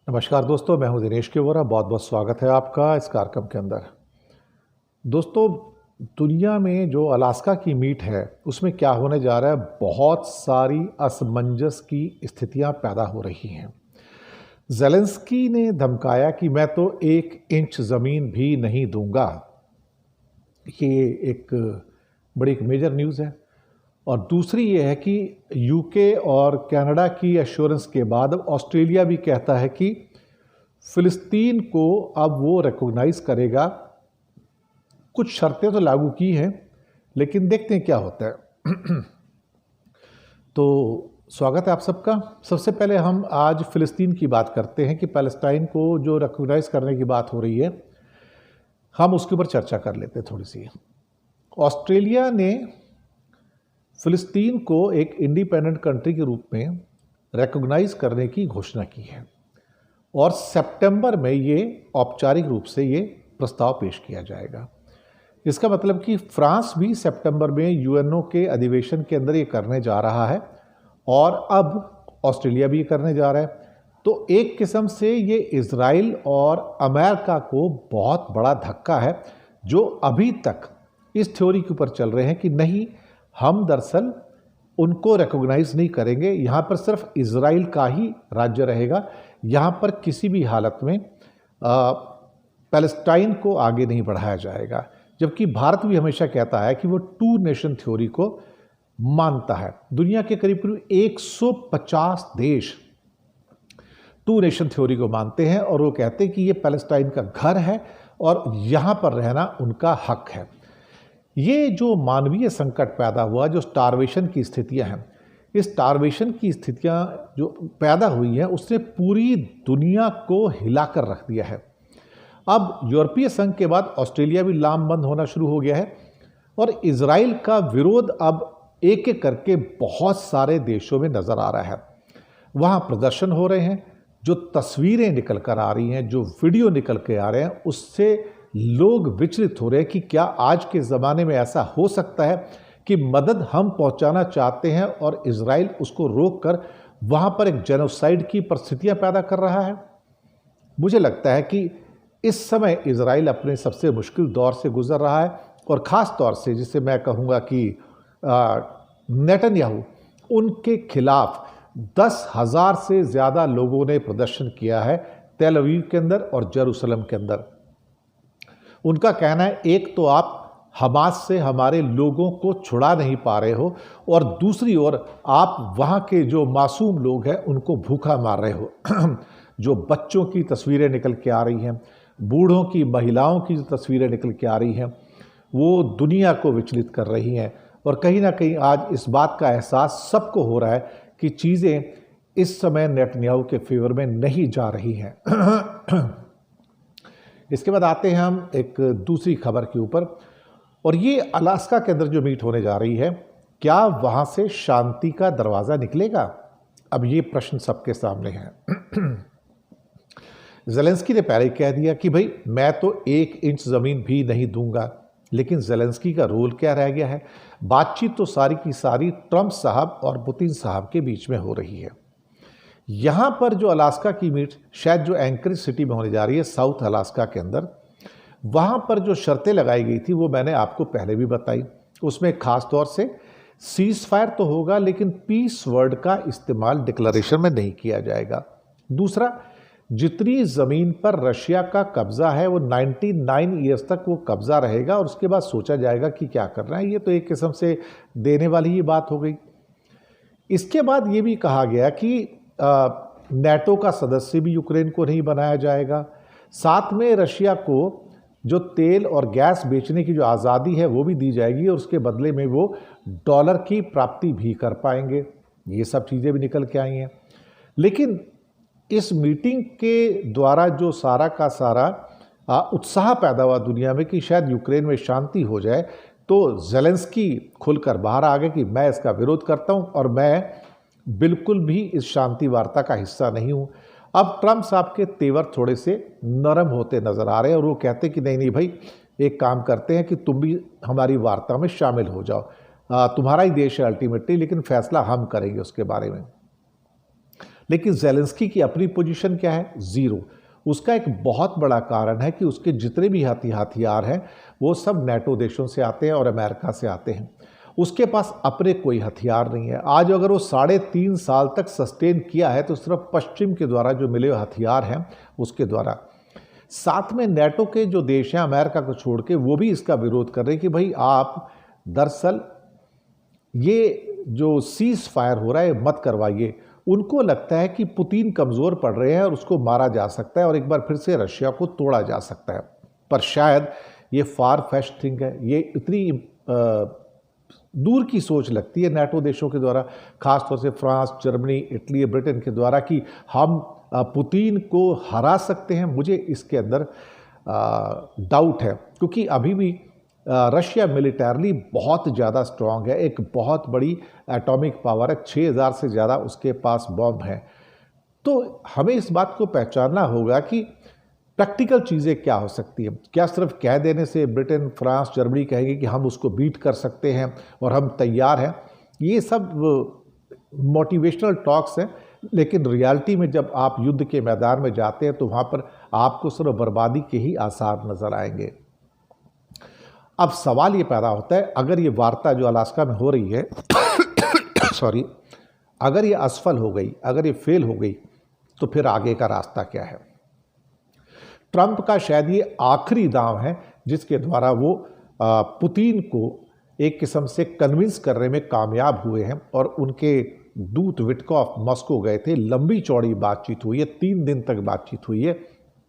नमस्कार दोस्तों, मैं हूं दिनेश के वोरा। बहुत बहुत स्वागत है आपका इस कार्यक्रम के अंदर। दोस्तों, दुनिया में जो अलास्का की मीट है उसमें क्या होने जा रहा है, बहुत सारी असमंजस की स्थितियां पैदा हो रही हैं। ज़ेलेंस्की ने धमकाया कि मैं तो 1 इंच ज़मीन भी नहीं दूंगा। ये एक बड़ी एक मेजर न्यूज़ है। और दूसरी ये है कि यूके और कनाडा की एश्योरेंस के बाद अब ऑस्ट्रेलिया भी कहता है कि फ़िलिस्तीन को अब वो रिकॉग्नाइज़ करेगा। कुछ शर्तें तो लागू की हैं, लेकिन देखते हैं क्या होता है। तो स्वागत है आप सबका। सबसे पहले हम आज फ़िलिस्तीन की बात करते हैं कि पैलेस्टाइन को जो रिकॉग्नाइज़ करने की बात हो रही है, हम उसके ऊपर चर्चा कर लेते हैं थोड़ी सी। ऑस्ट्रेलिया ने फ़िलिस्तीन को एक इंडिपेंडेंट कंट्री के रूप में रिकॉग्नाइज़ करने की घोषणा की है और सितंबर में ये औपचारिक रूप से ये प्रस्ताव पेश किया जाएगा। इसका मतलब कि फ्रांस भी सितंबर में यूएनओ के अधिवेशन के अंदर ये करने जा रहा है और अब ऑस्ट्रेलिया भी ये करने जा रहा है। तो एक किस्म से ये इजराइल और अमेरिका को बहुत बड़ा धक्का है, जो अभी तक इस थ्योरी के ऊपर चल रहे हैं कि नहीं, हम दरअसल उनको रिकॉग्नाइज नहीं करेंगे, यहाँ पर सिर्फ इजराइल का ही राज्य रहेगा, यहाँ पर किसी भी हालत में पैलेस्टाइन को आगे नहीं बढ़ाया जाएगा। जबकि भारत भी हमेशा कहता है कि वो 2 नेशन थ्योरी को मानता है। दुनिया के करीब करीब 150 देश 2 नेशन थ्योरी को मानते हैं और वो कहते हैं कि ये पैलेस्टाइन का घर है और यहाँ पर रहना उनका हक है। ये जो मानवीय संकट पैदा हुआ, जो स्टारवेशन की स्थितियां हैं, इस स्टारवेशन की स्थितियां जो पैदा हुई हैं उसने पूरी दुनिया को हिलाकर रख दिया है। अब यूरोपीय संघ के बाद ऑस्ट्रेलिया भी लामबंद होना शुरू हो गया है और इजराइल का विरोध अब एक एक करके बहुत सारे देशों में नजर आ रहा है। वहाँ प्रदर्शन हो रहे हैं, जो तस्वीरें निकल कर आ रही हैं, जो वीडियो निकल के आ रहे हैं, उससे लोग विचलित हो रहे हैं कि क्या आज के ज़माने में ऐसा हो सकता है कि मदद हम पहुंचाना चाहते हैं और इजराइल उसको रोककर वहाँ पर एक जेनोसाइड की परिस्थितियाँ पैदा कर रहा है। मुझे लगता है कि इस समय इजराइल अपने सबसे मुश्किल दौर से गुजर रहा है और ख़ास तौर से जिसे मैं कहूँगा कि नेतन्याहू, उनके खिलाफ 10,000 से ज़्यादा लोगों ने प्रदर्शन किया है तेल अवीव के अंदर और जेरूसलम के अंदर। उनका कहना है, एक तो आप हमास से हमारे लोगों को छुड़ा नहीं पा रहे हो और दूसरी ओर आप वहाँ के जो मासूम लोग हैं उनको भूखा मार रहे हो। जो बच्चों की तस्वीरें निकल के आ रही हैं, बूढ़ों की, महिलाओं की जो तस्वीरें निकल के आ रही हैं, वो दुनिया को विचलित कर रही हैं और कहीं ना कहीं आज इस बात का एहसास सबको हो रहा है कि चीज़ें इस समय नेतन्याहू के फेवर में नहीं जा रही हैं। इसके बाद आते हैं हम एक दूसरी खबर के ऊपर, और ये अलास्का के अंदर जो मीट होने जा रही है, क्या वहाँ से शांति का दरवाज़ा निकलेगा? अब ये प्रश्न सबके सामने है। ज़ेलेंस्की ने पहले ही कह दिया कि भाई मैं तो 1 इंच ज़मीन भी नहीं दूंगा, लेकिन ज़ेलेंस्की का रोल क्या रह गया है? बातचीत तो सारी की सारी ट्रंप साहब और पुतिन साहब के बीच में हो रही है। यहाँ पर जो अलास्का की मीट शायद जो एंकरेज सिटी में होने जा रही है, साउथ अलास्का के अंदर, वहाँ पर जो शर्तें लगाई गई थी वो मैंने आपको पहले भी बताई। उसमें खास तौर से सीज फायर तो होगा, लेकिन पीस वर्ड का इस्तेमाल डिक्लेरेशन में नहीं किया जाएगा। दूसरा, जितनी ज़मीन पर रशिया का कब्ज़ा है वो 99 ईयर्स तक वो कब्ज़ा रहेगा और उसके बाद सोचा जाएगा कि क्या करना है। ये तो एक किस्म से देने वाली ही बात हो गई। इसके बाद ये भी कहा गया कि नेटो का सदस्य भी यूक्रेन को नहीं बनाया जाएगा। साथ में रशिया को जो तेल और गैस बेचने की जो आज़ादी है वो भी दी जाएगी और उसके बदले में वो डॉलर की प्राप्ति भी कर पाएंगे। ये सब चीज़ें भी निकल के आई हैं। लेकिन इस मीटिंग के द्वारा जो सारा का सारा उत्साह पैदा हुआ दुनिया में कि शायद यूक्रेन में शांति हो जाए, तो ज़ेलेंस्की खुलकर बाहर आ गए कि मैं इसका विरोध करता हूं और मैं बिल्कुल भी इस शांति वार्ता का हिस्सा नहीं हूं। अब ट्रंप साहब के तेवर थोड़े से नरम होते नजर आ रहे हैं और वो कहते कि नहीं नहीं भाई, एक काम करते हैं कि तुम भी हमारी वार्ता में शामिल हो जाओ, तुम्हारा ही देश है अल्टीमेटली, लेकिन फैसला हम करेंगे उसके बारे में। लेकिन ज़ेलेंस्की की अपनी पोजीशन क्या है? ज़ीरो। उसका एक बहुत बड़ा कारण है कि उसके जितने भी हथियार हैं वो सब नेटो देशों से आते हैं और अमेरिका से आते हैं। उसके पास अपने कोई हथियार नहीं है। आज अगर वो 3.5 साल तक सस्टेन किया है तो सिर्फ पश्चिम के द्वारा जो मिले हुए हथियार हैं उसके द्वारा। साथ में नेटो के जो देश हैं अमेरिका को छोड़ के वो भी इसका विरोध कर रहे हैं कि भाई आप दरअसल ये जो सीज फायर हो रहा है मत करवाइए। उनको लगता है कि पुतिन कमज़ोर पड़ रहे हैं और उसको मारा जा सकता है और एक बार फिर से रशिया को तोड़ा जा सकता है। पर शायद ये फार फेस्ट थिंग है, ये इतनी दूर की सोच लगती है नेटो देशों के द्वारा, खासतौर से फ्रांस, जर्मनी, इटली, ब्रिटेन के द्वारा कि हम पुतिन को हरा सकते हैं। मुझे इसके अंदर डाउट है, क्योंकि अभी भी रशिया मिलिटरली बहुत ज़्यादा स्ट्रांग है, एक बहुत बड़ी एटॉमिक पावर है, 6000 से ज़्यादा उसके पास बॉम्ब हैं। तो हमें इस बात को पहचानना होगा कि प्रैक्टिकल चीज़ें क्या हो सकती हैं। क्या सिर्फ कह देने से ब्रिटेन, फ्रांस, जर्मनी कहेंगे कि हम उसको बीट कर सकते हैं और हम तैयार हैं? ये सब मोटिवेशनल टॉक्स हैं, लेकिन रियलिटी में जब आप युद्ध के मैदान में जाते हैं तो वहाँ पर आपको सिर्फ बर्बादी के ही आसार नज़र आएंगे। अब सवाल ये पैदा होता है, अगर ये वार्ता जो अलास्का में हो रही है सॉरी, अगर ये असफल हो गई, अगर ये फेल हो गई, तो फिर आगे का रास्ता क्या है? ट्रंप का शायद ये आखिरी दांव है जिसके द्वारा वो पुतिन को एक किस्म से कन्विंस करने में कामयाब हुए हैं और उनके दूत विटकॉफ मॉस्को गए थे, लंबी चौड़ी बातचीत हुई है, 3 दिन तक बातचीत हुई है,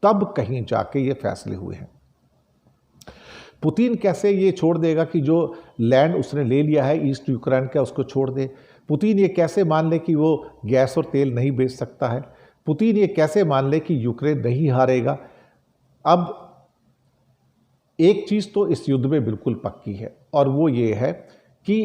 तब कहीं जाके ये फैसले हुए हैं। पुतिन कैसे ये छोड़ देगा कि जो लैंड उसने ले लिया है ईस्ट यूक्रेन का उसको छोड़ दे? पुतिन ये कैसे मान ले कि वो गैस और तेल नहीं बेच सकता है? पुतिन ये कैसे मान ले कि यूक्रेन नहीं हारेगा? अब एक चीज़ तो इस युद्ध में बिल्कुल पक्की है और वो ये है कि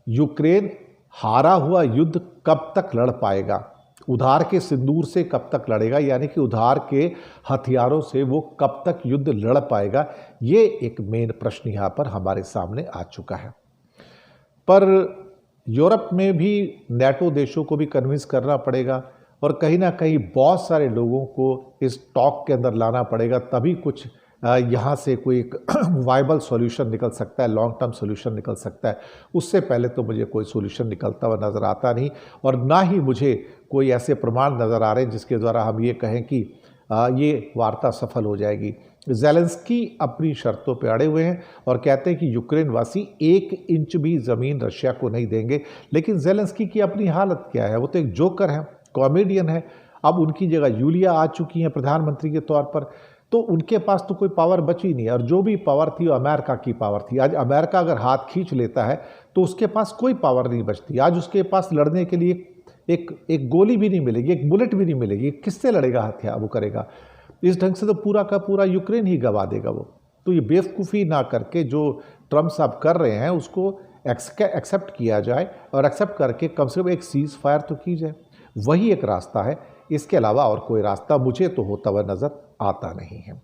यूक्रेन हारा हुआ युद्ध कब तक लड़ पाएगा, उधार के सिंदूर से कब तक लड़ेगा, यानी कि उधार के हथियारों से वो कब तक युद्ध लड़ पाएगा, ये एक मेन प्रश्न यहाँ पर हमारे सामने आ चुका है। पर यूरोप में भी नेटो देशों को भी कन्विंस करना पड़ेगा और कहीं ना कहीं बहुत सारे लोगों को इस टॉक के अंदर लाना पड़ेगा, तभी कुछ यहाँ से कोई एक वाइबल सॉल्यूशन निकल सकता है, लॉन्ग टर्म सॉल्यूशन निकल सकता है। उससे पहले तो मुझे कोई सॉल्यूशन निकलता हुआ नज़र आता नहीं और ना ही मुझे कोई ऐसे प्रमाण नज़र आ रहे हैं जिसके द्वारा हम ये कहें कि ये वार्ता सफल हो जाएगी। ज़ेलेंस्की अपनी शर्तों पे अड़े हुए हैं और कहते हैं कि यूक्रेन वासी 1 इंच भी ज़मीन रशिया को नहीं देंगे। लेकिन ज़ेलेंस्की की अपनी हालत क्या है? वो तो एक जोकर है, कॉमेडियन है। अब उनकी जगह यूलिया आ चुकी हैं प्रधानमंत्री के तौर पर, तो उनके पास तो कोई पावर बची नहीं और जो भी पावर थी वो अमेरिका की पावर थी। आज अमेरिका अगर हाथ खींच लेता है तो उसके पास कोई पावर नहीं बचती। आज उसके पास लड़ने के लिए एक गोली भी नहीं मिलेगी, एक बुलेट भी नहीं मिलेगी। किससे लड़ेगा? हथियार वो करेगा इस ढंग से तो पूरा का पूरा यूक्रेन ही गवा देगा वो। तो ये बेवकूफ़ी ना करके जो ट्रम्प साहब कर रहे हैं उसको एक्सेप्ट किया जाए और एक्सेप्ट करके कम से कम एक सीज़ फायर तो की जाए। वही एक रास्ता है, इसके अलावा और कोई रास्ता मुझे तो होता हुआ नज़र आता नहीं है।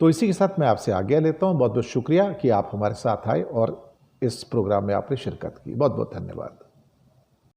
तो इसी के साथ मैं आपसे आज्ञा लेता हूँ। बहुत बहुत शुक्रिया कि आप हमारे साथ आए और इस प्रोग्राम में आपने शिरकत की। बहुत बहुत धन्यवाद।